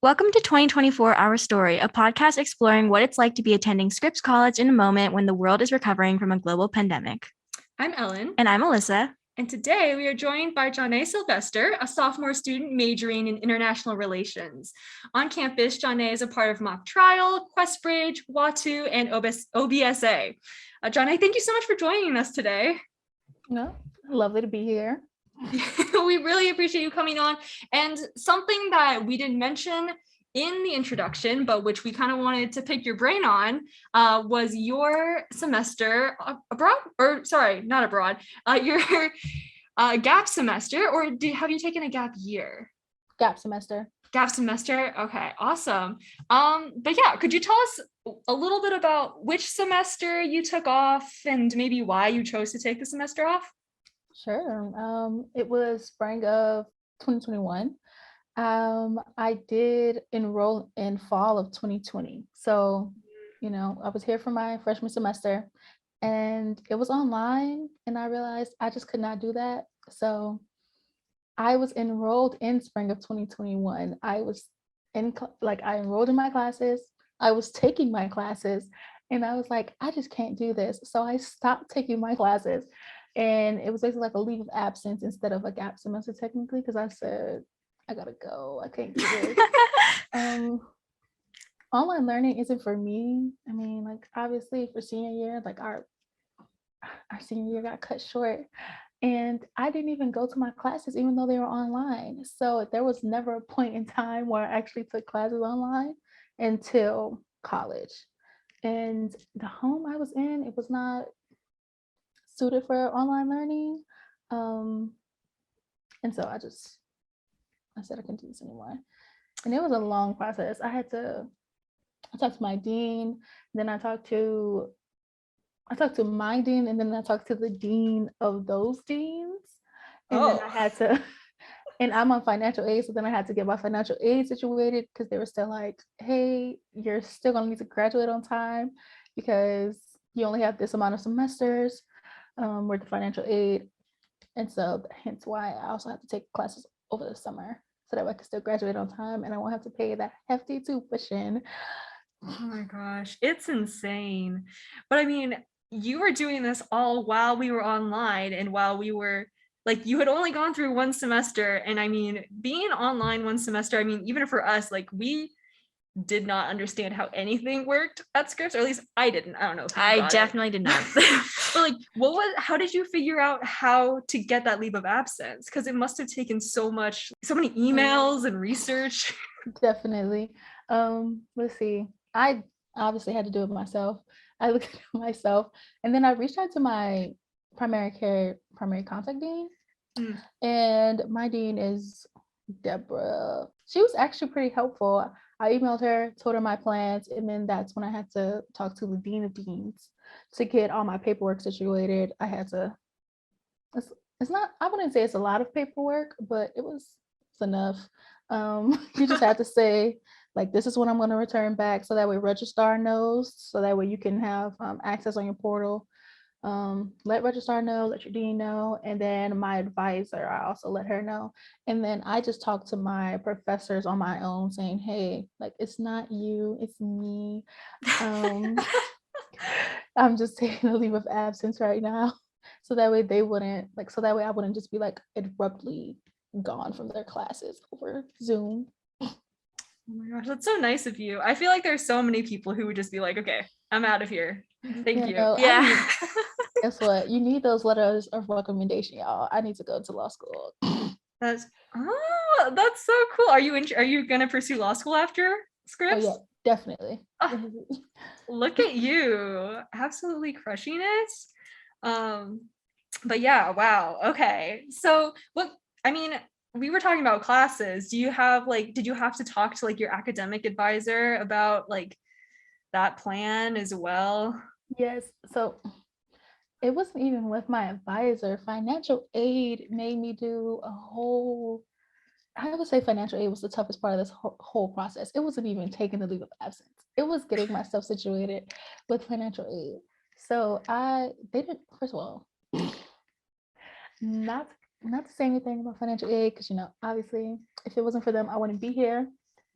Welcome to 2024 Our Story, a podcast exploring what it's like to be attending Scripps College in a moment when the world is recovering from a global pandemic. I'm Ellen. And I'm Alyssa. And today we are joined by Jon'nae Sylvester, a sophomore student majoring in international relations. On campus, Jon'nae is a part of Mock Trial, Questbridge, WATU, and OBSA. Jon'nae, thank you so much for joining us today. No, lovely to be here. We really appreciate you coming on. And something that we didn't mention in the introduction, but which we kind of wanted to pick your brain on, was your semester abroad, or sorry, not abroad, your gap semester, or have you taken a gap year? Gap semester. Gap semester. Okay, awesome. But yeah, could you tell us a little bit about which semester you took off and maybe why you chose to take the semester off? Sure. It was spring of 2021. I did enroll in fall of 2020. So, I was here for my freshman semester and it was online and I realized I just could not do that. So I was enrolled in spring of 2021. I was I enrolled in my classes. I was taking my classes and I was like, I just can't do this. So I stopped taking my classes. And it was basically like a leave of absence instead of a gap semester technically, because I said, I gotta go. I can't do this. Online learning isn't for me. I mean, obviously for senior year, our senior year got cut short. And I didn't even go to my classes, even though they were online. So there was never a point in time where I actually took classes online until college. And the home I was in, it was not suited for online learning. And so I said I couldn't do this anymore. And it was a long process. I talked to my dean, then I talked to my dean, and then I talked to the dean of those deans. And then I had to, and I'm on financial aid, so then I had to get my financial aid situated because they were still like, hey, you're still gonna need to graduate on time because you only have this amount of semesters with the financial aid. And so hence why I also have to take classes over the summer so that I can still graduate on time and I won't have to pay that hefty tuition. Oh my gosh, it's insane. But I mean, you were doing this all while we were online and while we were you had only gone through one semester. And I mean, being online one semester, I mean, even for us, we did not understand how anything worked at Scripps, or at least I didn't. I don't know if I definitely did not. But how did you figure out how to get that leave of absence? Because it must have taken so many emails and research. Definitely. Let's see. I obviously had to do it myself. I looked at myself and then I reached out to my primary contact dean. And my dean is Deborah. She was actually pretty helpful. I emailed her, told her my plans, and then that's when I had to talk to the dean of deans to get all my paperwork situated. I had to, it's not, I wouldn't say it's a lot of paperwork, but it's enough. You just have to say, this is what I'm going to return back, so that way Registrar knows, so that way you can have access on your portal. Let Registrar know, let your dean know, and then my advisor, I also let her know. And then I just talked to my professors on my own saying, hey, it's not you, it's me. I'm just taking a leave of absence right now. So that way they wouldn't, so that way I wouldn't just be abruptly gone from their classes over Zoom. Oh my gosh, that's so nice of you. I feel like there's so many people who would just be like, okay, I'm out of here. Thank you. Yeah. Guess what? You need those letters of recommendation, y'all. I need to go to law school. That's so cool. Are you gonna pursue law school after Scripps? Oh, yeah, definitely. Look at you, absolutely crushing it. But yeah, wow. Okay, so we were talking about classes. Do you have did you have to talk to your academic advisor about that plan as well? Yes. So it wasn't even with my advisor. Financial aid made me do I would say financial aid was the toughest part of this whole process. It wasn't even taking the leave of absence. It was getting myself situated with financial aid. So first of all, not not to say anything about financial aid, because obviously if it wasn't for them I wouldn't be here,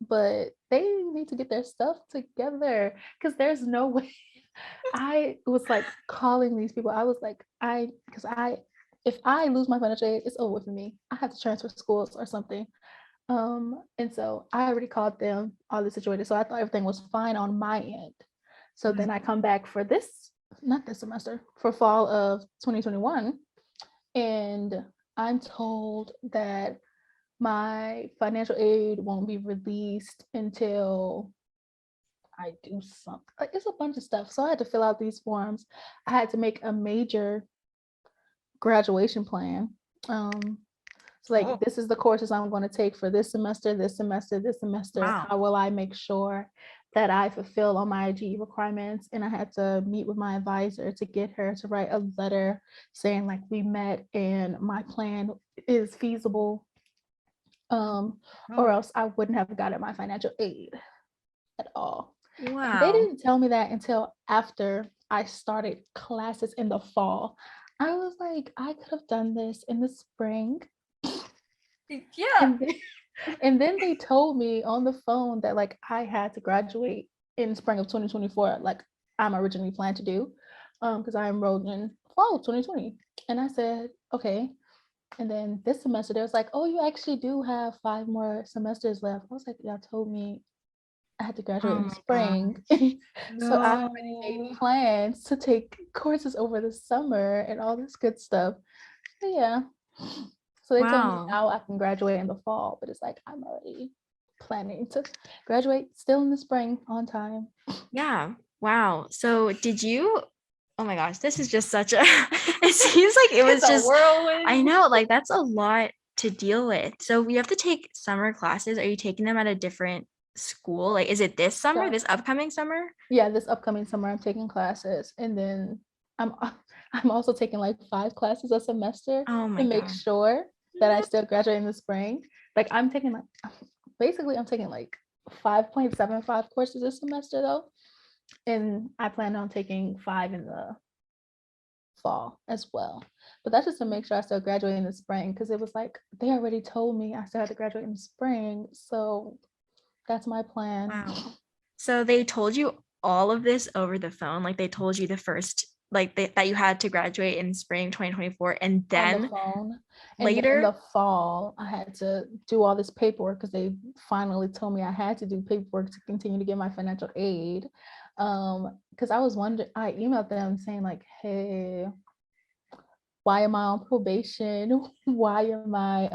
but they need to get their stuff together, because there's no way. I was like calling these people. I was like, because if I lose my financial aid, it's over for me. I have to transfer schools or something. And so I already called them, all the situated, so I thought everything was fine on my end. So then I come back for not this semester, for fall of 2021, and I'm told that my financial aid won't be released until I do something. Like, it's a bunch of stuff. So I had to fill out these forms. I had to make a major graduation plan. So like, this is the courses I'm going to take for this semester, this semester, this semester. Wow. How will I make sure that I fulfill all my GE requirements? And I had to meet with my advisor to get her to write a letter saying like we met and my plan is feasible. Or else I wouldn't have gotten my financial aid at all. And they Wow. didn't tell me that until after I started classes in the fall. I was like, I could have done this in the spring. Yeah. And then they told me on the phone that like I had to graduate in spring of 2024, like I'm originally planned to do, because I enrolled in fall of 2020. And I said, okay. And then this semester, they was like, oh, you actually do have 5 more semesters left. I was like, y'all told me I had to graduate Oh in the my God. spring. So I already made No. plans to take courses over the summer and all this good stuff. But yeah. So they told me Wow. now I can graduate in the fall, but it's like I'm already planning to graduate still in the spring on time. Yeah. Wow. So did you, oh my gosh, this is just such a, it seems like it was It's a just, whirlwind. I know, like that's a lot to deal with. So we have to take summer classes. Are you taking them at a different school? Like, is it this summer, So this upcoming summer? yeah, this upcoming summer I'm taking classes, and then I'm I'm also taking like 5 classes a semester Oh to my make God. sure that I still graduate in the spring. Like I'm taking like basically I'm taking like 5.75 courses this semester though, and I plan on taking 5 in the fall as well. But that's just to make sure I still graduate in the spring, because it was like they already told me I still had to graduate in the spring, so that's my plan. Wow. So they told you all of this over the phone, like they told you the first, like that you had to graduate in spring 2024, and On the then phone. And then in later, the fall, I had to do all this paperwork because they finally told me I had to do paperwork to continue to get my financial aid. Because I was wondering, I emailed them saying like, hey, why am I on probation? Why am I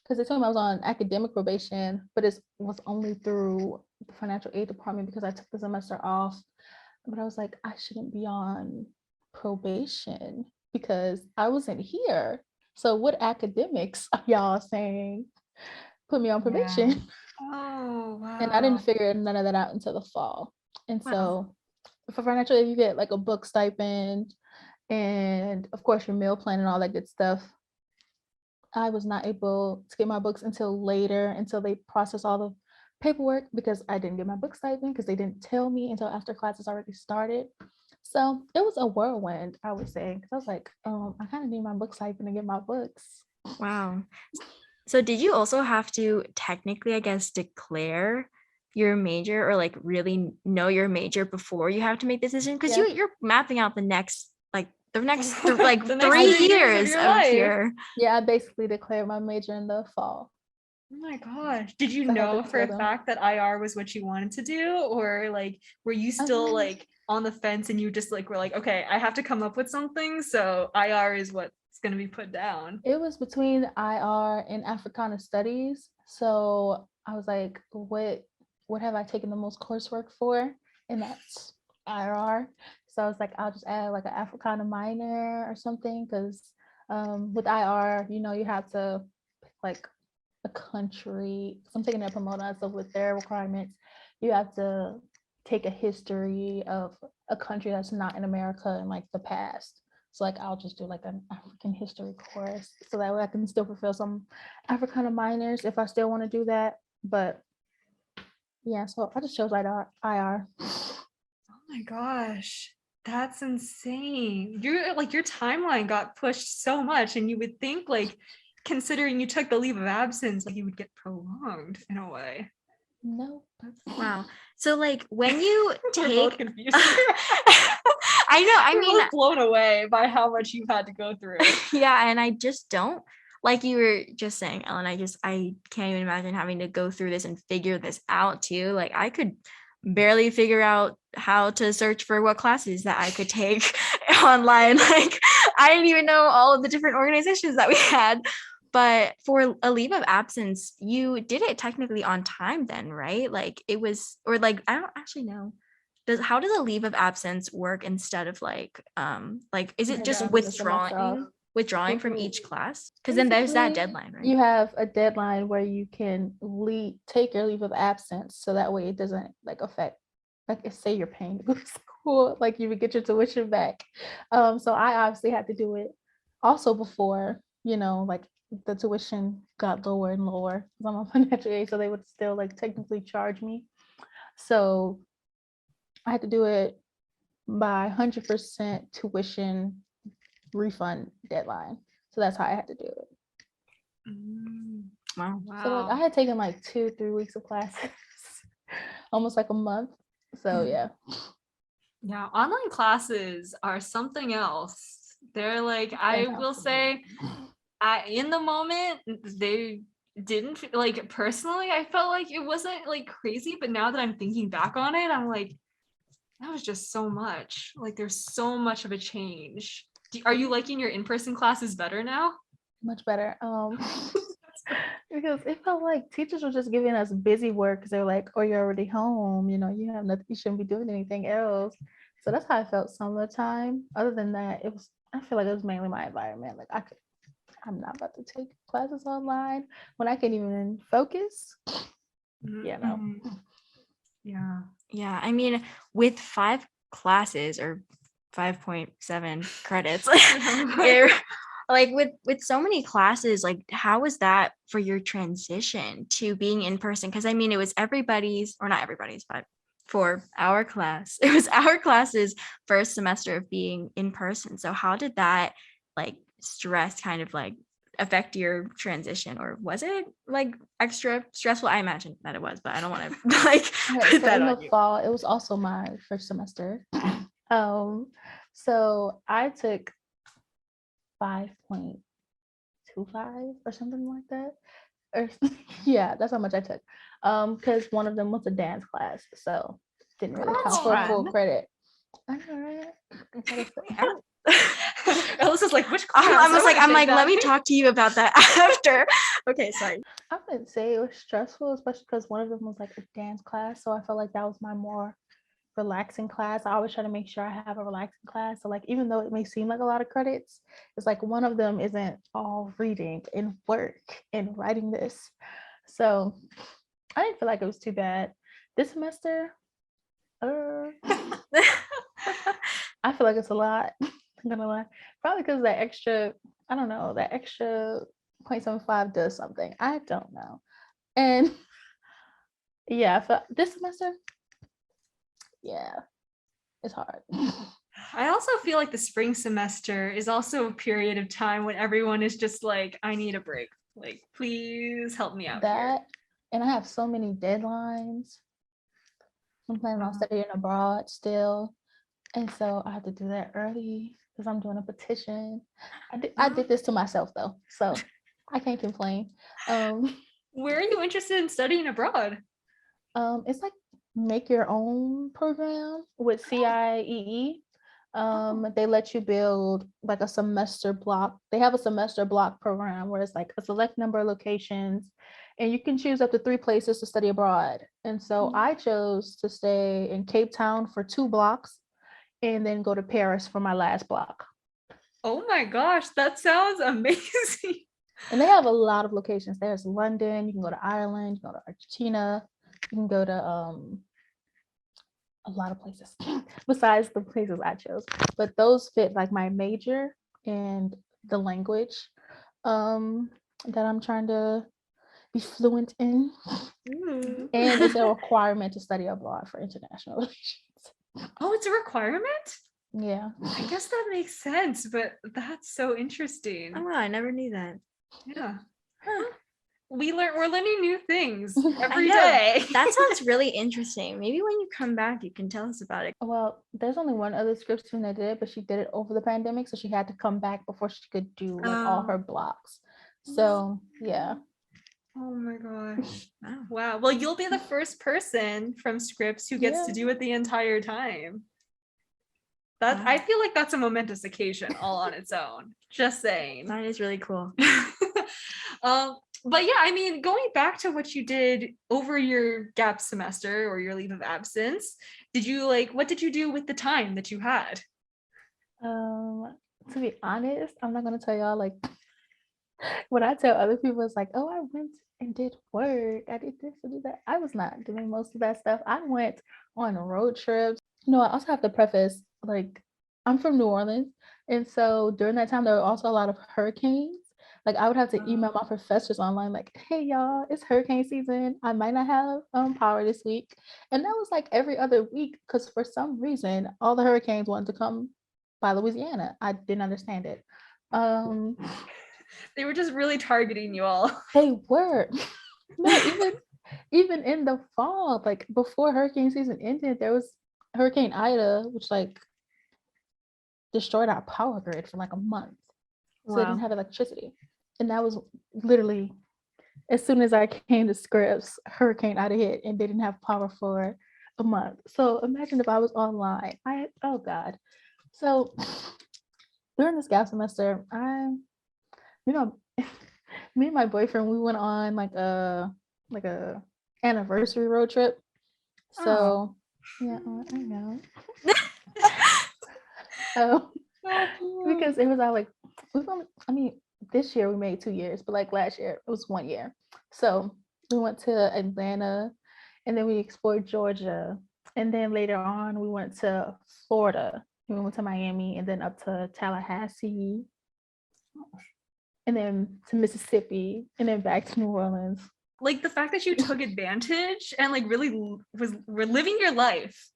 because they told me I was on academic probation, but it was only through the financial aid department because I took the semester off. But I was like, I shouldn't be on probation because I wasn't here. So what academics are y'all saying put me on yeah. probation? Oh, And I didn't wow. figure none of that out until the fall. And Wow. so for financial aid, you get like a book stipend and of course your meal plan and all that good stuff. I was not able to get my books until later, until they process all the paperwork, because I didn't get my book stipend because they didn't tell me until after classes already started. So it was a whirlwind, I would say, because I was like, I kind of need my book stipend to get my books. Wow. So did you also have to technically, I guess, declare your major or like really know your major before you have to make this decision? Because Yeah. you're mapping out the next like The next 3 3 years of years your of life. here. Yeah, I basically declared my major in the fall. Oh my gosh. Did you So I had to know for tell a them. fact that IR was what you wanted to do? Or like were you still like on the fence and you just like were like, okay, I have to come up with something. So IR is what's gonna be put down. It was between IR and Africana Studies. So I was like, what have I taken the most coursework for? And that's IR. So I was like, I'll just add like an Africana minor or something, because with IR, you have to pick like a country. So I'm taking their promoter, so with their requirements, you have to take a history of a country that's not in America in like the past. So like I'll just do like an African history course, so that way I can still fulfill some Africana minors if I still want to do that. But yeah, so I just chose IR. Oh my gosh. That's insane. Your timeline got pushed so much, and you would think like, considering you took the leave of absence, like you would get prolonged in a way. No. Wow. So like when you We're both take confused. I know, I We're mean, both blown away by how much you've had to go through. yeah, and I just don't, like you were just saying, Ellen, I can't even imagine having to go through this and figure this out too. Like I could barely figure out how to search for what classes that I could take online. Like I didn't even know all of the different organizations that we had. But for a leave of absence, you did it technically on time then, right? Like it was, or like I don't actually know. How does a leave of absence work instead of like is it Like, just after the semester off. withdrawing from Mhm. each class? Because then there's that Basically, deadline, right? you have a deadline where you can take your leave of absence, so that way it doesn't like affect, like if say you're paying to go to school, like you would get your tuition back. So I obviously had to do it also before, like the tuition got lower and lower because I'm on financial aid, so they would still like technically charge me. So I had to do it by 100% tuition refund deadline. So that's how I had to do it. Wow. So like I had taken like 2-3 weeks of classes, almost like a month. So yeah. Yeah, online classes are something else. They're like, I will say, in the moment, they didn't like personally, I felt like it wasn't like crazy, but now that I'm thinking back on it, I'm like, that was just so much. Like, there's so much of a change. Are you liking your in-person classes better now? Much better. Because it felt like teachers were just giving us busy work because they're like, oh, you're already home, you have nothing, you shouldn't be doing anything else. So that's how I felt some of the time. Other than that, I feel like it was mainly my environment. Like I'm not about to take classes online when I can't even focus. Yeah, no. Yeah. Yeah, I mean, with 5 classes or 5.7 credits, like with so many classes, like how was that for your transition to being in person? Because I mean, it was everybody's, or not everybody's, but for our class, it was our class's first semester of being in person. So how did that like stress kind of like affect your transition, or was it like extra stressful? I imagine that it was, but I don't want to like Okay, put so that in on the you. fall, it was also my first semester. So I took 5.25 or something like that. Or yeah, that's how much I took. Because one of them was a dance class, so didn't really count That's for a full fun. credit. I know, right? Alyssa's like, which class? I'm like, let me talk to you about that after. Okay, sorry. I wouldn't say it was stressful, especially because one of them was like a dance class. So I felt like that was my more relaxing class. I always try to make sure I have a relaxing class. So like even though it may seem like a lot of credits, it's like one of them isn't all reading and work and writing this. So I didn't feel like it was too bad. This semester, I feel like it's a lot. I'm gonna lie. Probably because that extra, I don't know, that extra 0.75 does something. I don't know. And yeah, for this semester, yeah, it's hard. I also feel like the spring semester is also a period of time when everyone is just like, I need a break. Like, please help me out here. That, and I have so many deadlines. I'm planning on studying abroad still. And so I have to do that early because I'm doing a petition. I did this to myself though, so I can't complain. Where are you interested in studying abroad? It's like make your own program with CIEE. They let you build like a semester block. They have a semester block program where it's like a select number of locations and you can choose up to 3 places to study abroad. And so I chose to stay in Cape Town for 2 blocks and then go to Paris for my last block. Oh my gosh, that sounds amazing. And they have a lot of locations. There's London, you can go to Ireland, you can go to Argentina, you can go to a lot of places besides the places I chose. But those fit like my major and the language that I'm trying to be fluent in. And it's a requirement to study abroad for international relations. Oh, it's a requirement? Yeah. I guess that makes sense, but that's so interesting. Oh wow, I never knew that. Yeah. Huh. We're learning new things I every know. day. That sounds really interesting. Maybe when you come back, you can tell us about it. Well, there's only one other Scripps student that did it, but she did it over the pandemic, so she had to come back before she could do like all her blocks. So yeah. Oh my gosh. Wow. Wow. Well, you'll be the first person from Scripps who gets to Yeah. do it the entire time. That Wow. I feel like that's a momentous occasion all on its own. Just saying. That is really cool. But yeah, I mean, going back to what you did over your gap semester or your leave of absence, what did you do with the time that you had? To be honest, I'm not gonna tell y'all like when I tell other people it's like, oh, I went and did work, I did this, I did that. I was not doing most of that stuff. I went on road trips. No, I also have to preface, like, I'm from New Orleans, and so during that time there were also a lot of hurricanes. Like I would have to email my professors online, like, hey y'all, it's hurricane season. I might not have power this week. And that was like every other week because for some reason all the hurricanes wanted to come by Louisiana. I didn't understand it. They were just really targeting you all. They were. No, even in the fall, like before hurricane season ended, there was Hurricane Ida, which like destroyed our power grid for like a month. So they didn't Wow. have electricity. And that was literally as soon as I came to Scripps, Hurricane Ida hit and they didn't have power for a month. So imagine if I was online. Oh God. So during this gap semester, you know, me and my boyfriend, we went on like a anniversary road trip. So yeah, I know. Because it was all like I mean, this year we made 2 years, but like last year it was 1 year. So we went to Atlanta and then we explored Georgia. And then later on we went to Florida. We went to Miami and then up to Tallahassee and then to Mississippi and then back to New Orleans. Like the fact that you took advantage and like really were living your life.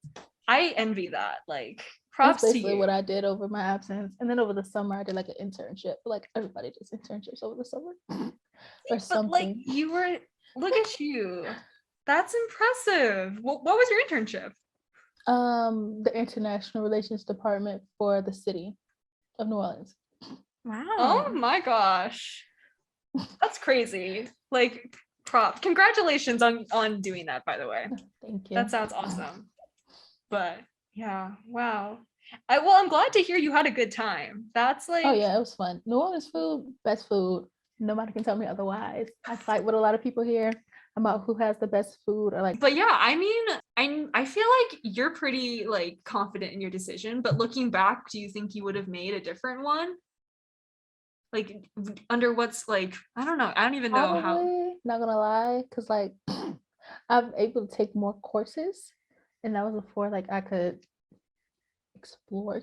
I envy that. Like props That's to basically you. what I did over my absence. And then over the summer I did like an internship. Like everybody does internships over the summer. Or But like something. you were, look at you. That's impressive. What was your internship? The International Relations Department for the city of New Orleans. Wow. Oh my gosh. That's crazy. Like congratulations on doing that, by the way. Thank you. That sounds awesome. But yeah, wow. I'm glad to hear you had a good time. That's like Oh yeah, it was fun. New Orleans food, best food. Nobody can tell me otherwise. I fight with a lot of people here about who has the best food or like. But yeah, I mean, I feel like you're pretty like confident in your decision, but looking back, do you think you would have made a different one? Like under what's like, I don't know. I don't even know how. Probably, not gonna lie, because like I'm able to take more courses, and that was before like I could explore.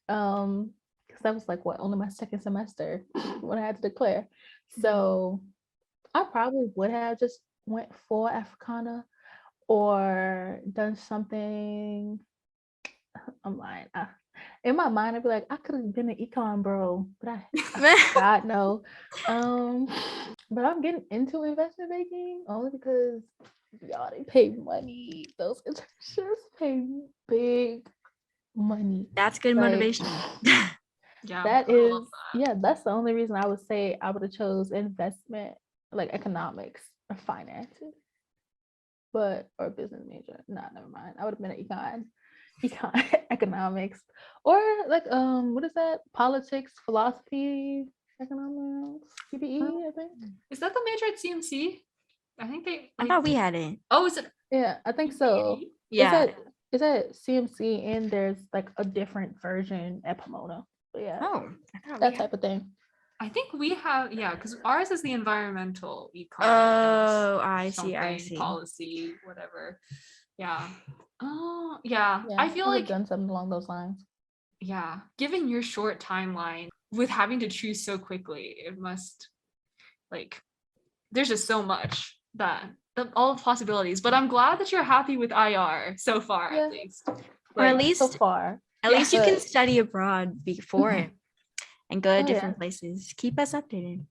Because that was like what only my second semester when I had to declare. So I probably would have just went for Africana or done something. I'm lying. In my mind, I'd be like, I could have been an econ bro, but God no. But I'm getting into investment banking only because y'all they pay money. Those internships pay big money. That's good Like, motivation. Yeah, that I is love that. yeah, that's the only reason I would say I would have chose investment, like economics or finances, or business major. Nah, never mind. I would have been an econ economics, or like what is that? Politics, philosophy, economics, PPE, I think. Is that the major at CMC? I think they. I thought we had it. Oh, is it? Yeah, I think so. Yeah. Is that CMC and there's like a different version at Pomona. But yeah, Oh, I thought that we type of thing. I think we have, yeah, because ours is the environmental econ. Oh, I see. something, policy, whatever. Yeah. Oh, yeah. Yeah, I feel would have like, done something along those lines. yeah, given your short timeline with having to choose so quickly, it must, like, there's just so much that all the possibilities. But I'm glad that you're happy with IR so far, Yeah. at least. Or at Like, least So far. At Yeah. least you can But- study abroad before it and go to Oh, yeah. different places. Keep us updated.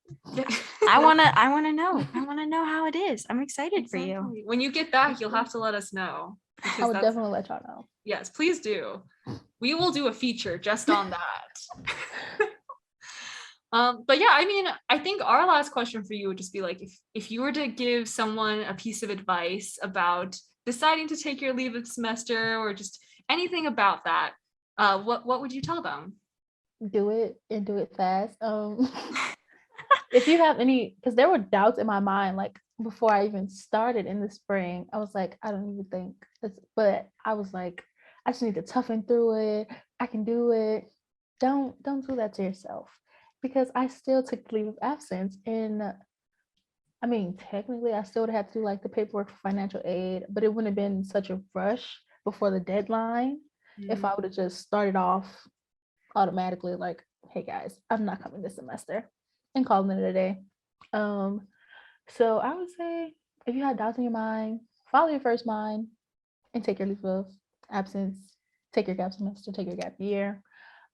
I wanna know. I wanna know how it is. I'm excited for you. Exactly. When you get back, you'll have to let us know. I because would that's- definitely let y'all know. Yes, please do. We will do a feature just on that. But yeah, I mean, I think our last question for you would just be like, if you were to give someone a piece of advice about deciding to take your leave of semester or just anything about that, what would you tell them? Do it and do it fast. If you have any, because there were doubts in my mind, like before I even started in the spring, I was like, I don't even think this, but I was like, I just need to toughen through it. I can do it. Don't do that to yourself, because I still took leave of absence, and I mean, technically, I still would have to do like the paperwork for financial aid, but it wouldn't have been such a rush before the deadline if I would have just started off automatically like, hey guys, I'm not coming this semester, and calling it a day. So I would say, if you have doubts in your mind, follow your first mind and take your leave of absence, take your gap semester, take your gap year.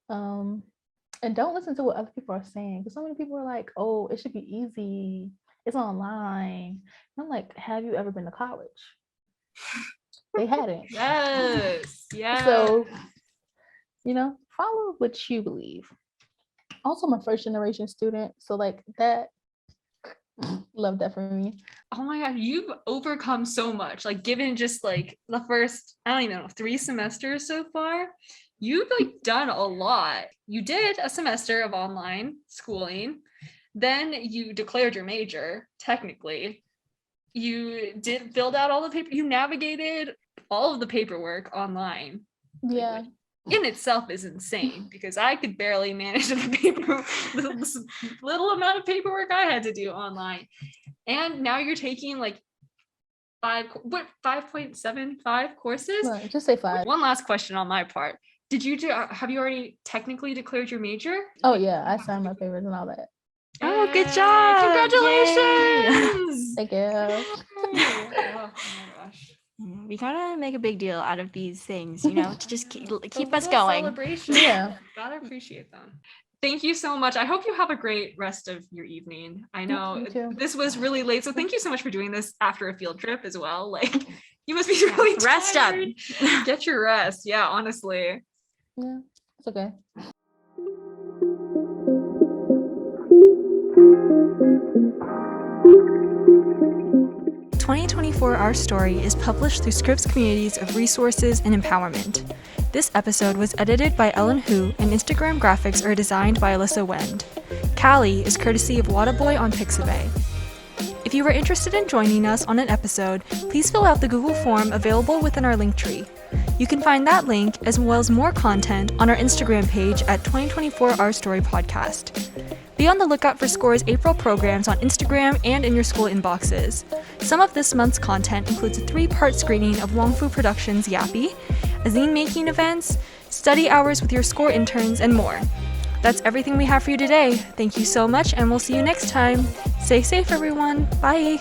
And don't listen to what other people are saying, because so many people are like, oh, it should be easy, it's online. And I'm like, have you ever been to college? They hadn't. Yes. Yeah. So, follow what you believe. Also, I'm a first generation student, so like that, love that for me. Oh my God, you've overcome so much. Like, given just like the first, I don't even know, 3 semesters so far, you've like done a lot. You did a semester of online schooling, then you declared your major, technically. You did build out all the paper, you navigated all of the paperwork online. Yeah. In itself is insane, because I could barely manage the paper, this little amount of paperwork I had to do online. And now you're taking like 5.75 courses. No, just say 5. One last question on my part. Have you already technically declared your major? Oh yeah, I signed my papers and all that. Oh, good Yay, job. Congratulations. Thank you. Oh my gosh. We gotta make a big deal out of these things, to just keep A us little going. celebration. Yeah. Gotta appreciate them. Thank you so much. I hope you have a great rest of your evening. I know you too. this was really late, so thank you so much for doing this after a field trip as well. Like, you must be really Rest up. tired. Get your rest. Yeah, honestly. Yeah, it's okay. The 2024 Our Story is published through Scripps Communities of Resources and Empowerment. This episode was edited by Ellen Hu, and Instagram graphics are designed by Alyssa Wend. Callie is courtesy of Wadaboy on Pixabay. If you are interested in joining us on an episode, please fill out the Google form available within our Linktree. You can find that link, as well as more content, on our Instagram page at 2024 Our Story Podcast. Be on the lookout for SCORE's April programs on Instagram and in your school inboxes. Some of this month's content includes a 3-part screening of Wongfu Productions' Yappy, a zine-making events, study hours with your SCORE interns, and more. That's everything we have for you today. Thank you so much, and we'll see you next time. Stay safe, everyone. Bye.